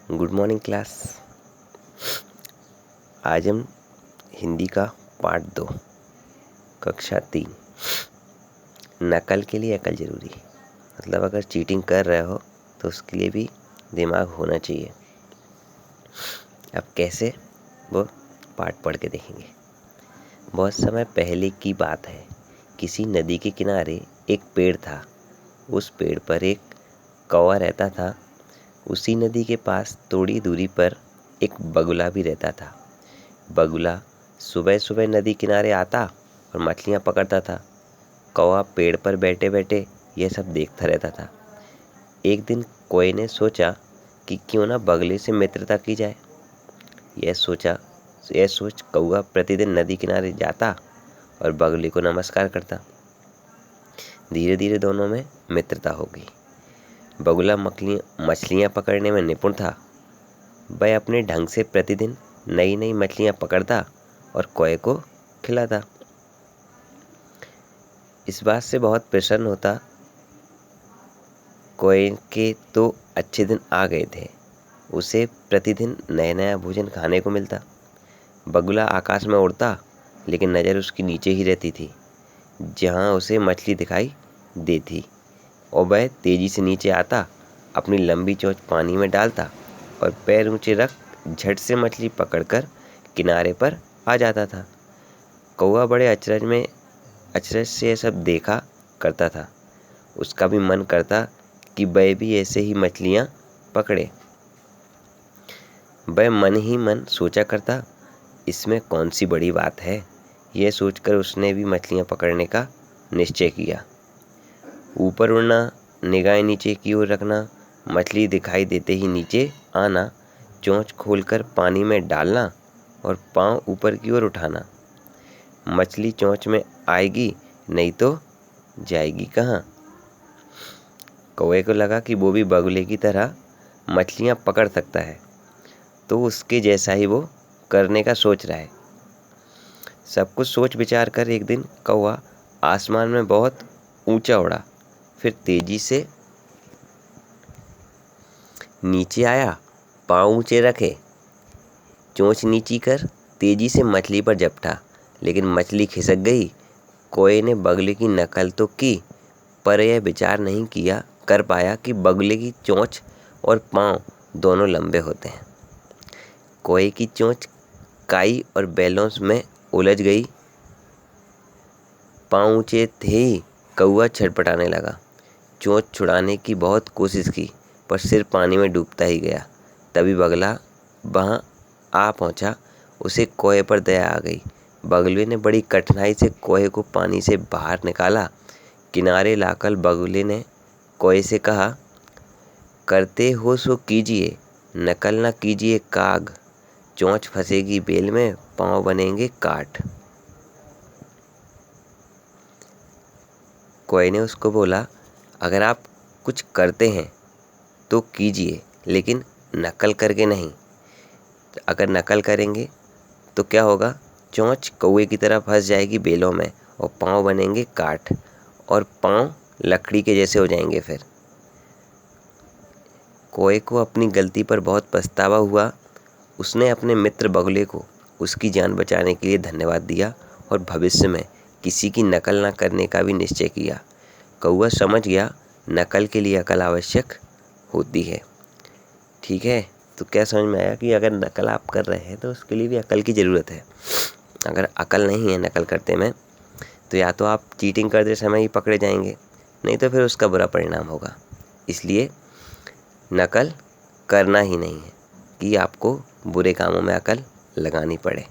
Good morning class. आज हम हिंदी का पार्ट 2 कक्षा 3 नकल के लिए अकल ज़रूरी। मतलब अगर चीटिंग कर रहे हो तो उसके लिए भी दिमाग होना चाहिए। अब कैसे, वो पार्ट पढ़ के देखेंगे। बहुत समय पहले की बात है। किसी नदी के किनारे एक पेड़ था। उस पेड़ पर एक कौवा रहता था। उसी नदी के पास थोड़ी दूरी पर एक बगुला भी रहता था। बगुला सुबह सुबह नदी किनारे आता और मछलियाँ पकड़ता था। कौवा पेड़ पर बैठे बैठे यह सब देखता रहता था। एक दिन कौवे ने सोचा कि क्यों ना बगुले से मित्रता की जाए। यह सोच कौवा प्रतिदिन नदी किनारे जाता और बगुले को नमस्कार करता। धीरे धीरे दोनों में मित्रता हो गई। बगुला मछलियाँ पकड़ने में निपुण था। वह अपने ढंग से प्रतिदिन नई नई मछलियाँ पकड़ता और कौवे को खिलाता। इस बात से बहुत प्रसन्न होता। कौवे के तो अच्छे दिन आ गए थे। उसे प्रतिदिन नया नया भोजन खाने को मिलता। बगुला आकाश में उड़ता, लेकिन नज़र उसकी नीचे ही रहती थी, जहाँ उसे मछली दिखाई देती। और वह तेजी से नीचे आता, अपनी लंबी चोंच पानी में डालता और पैर ऊंचे रख झट से मछली पकड़कर किनारे पर आ जाता था। कौवा बड़े अचरज से यह सब देखा करता था। उसका भी मन करता कि वह भी ऐसे ही मछलियाँ पकड़े। वह मन ही मन सोचा करता, इसमें कौन सी बड़ी बात है। यह सोचकर उसने भी मछलियाँ पकड़ने का निश्चय किया। ऊपर उड़ना, निगाहें नीचे की ओर रखना, मछली दिखाई देते ही नीचे आना, चोंच खोलकर पानी में डालना और पाँव ऊपर की ओर उठाना। मछली चोंच में आएगी, नहीं तो जाएगी कहाँ। कौवे को लगा कि वो भी बगुले की तरह मछलियाँ पकड़ सकता है, तो उसके जैसा ही वो करने का सोच रहा है। सब कुछ सोच विचार कर एक दिन कौवा आसमान में बहुत ऊंचा उड़ा, फिर तेजी से नीचे आया, पाँव ऊंचे रखे, चोंच नीची कर तेजी से मछली पर झपटा, लेकिन मछली खिसक गई। कौवे ने बगुले की नकल तो की, पर यह विचार नहीं कर पाया कि बगुले की चोंच और पाँव दोनों लंबे होते हैं। कौवे की चोंच काई और बैलेंस में उलझ गई। पाँव ऊंचे थे ही कौवा छटपटाने लगा। चोंच छुड़ाने की बहुत कोशिश की, पर सिर पानी में डूबता ही गया। तभी बगुला वहाँ आ पहुँचा। उसे कौवे पर दया आ गई। बगुले ने बड़ी कठिनाई से कौवे को पानी से बाहर निकाला। किनारे लाकर बगुले ने कौवे से कहा, करते हो सो कीजिए, नकल न कीजिए काग। चोंच फंसेगी बेल में, पाँव बनेंगे काठ। कौवे ने उसको बोला, अगर आप कुछ करते हैं तो कीजिए, लेकिन नकल करके नहीं। अगर नकल करेंगे तो क्या होगा, चोंच कौवे की तरह फंस जाएगी बेलों में और पाँव बनेंगे काठ, और पाँव लकड़ी के जैसे हो जाएंगे। फिर कौवे को अपनी गलती पर बहुत पछतावा हुआ। उसने अपने मित्र बगुले को उसकी जान बचाने के लिए धन्यवाद दिया और भविष्य में किसी की नकल न करने का भी निश्चय किया। कौवा समझ गया, नकल के लिए अकल आवश्यक होती है। ठीक है, तो क्या समझ में आया कि अगर नकल आप कर रहे हैं तो उसके लिए भी अकल की ज़रूरत है। अगर अकल नहीं है नकल करते में, तो या तो आप चीटिंग करते समय ही पकड़े जाएंगे, नहीं तो फिर उसका बुरा परिणाम होगा। इसलिए नकल करना ही नहीं है कि आपको बुरे कामों में अकल लगानी पड़े।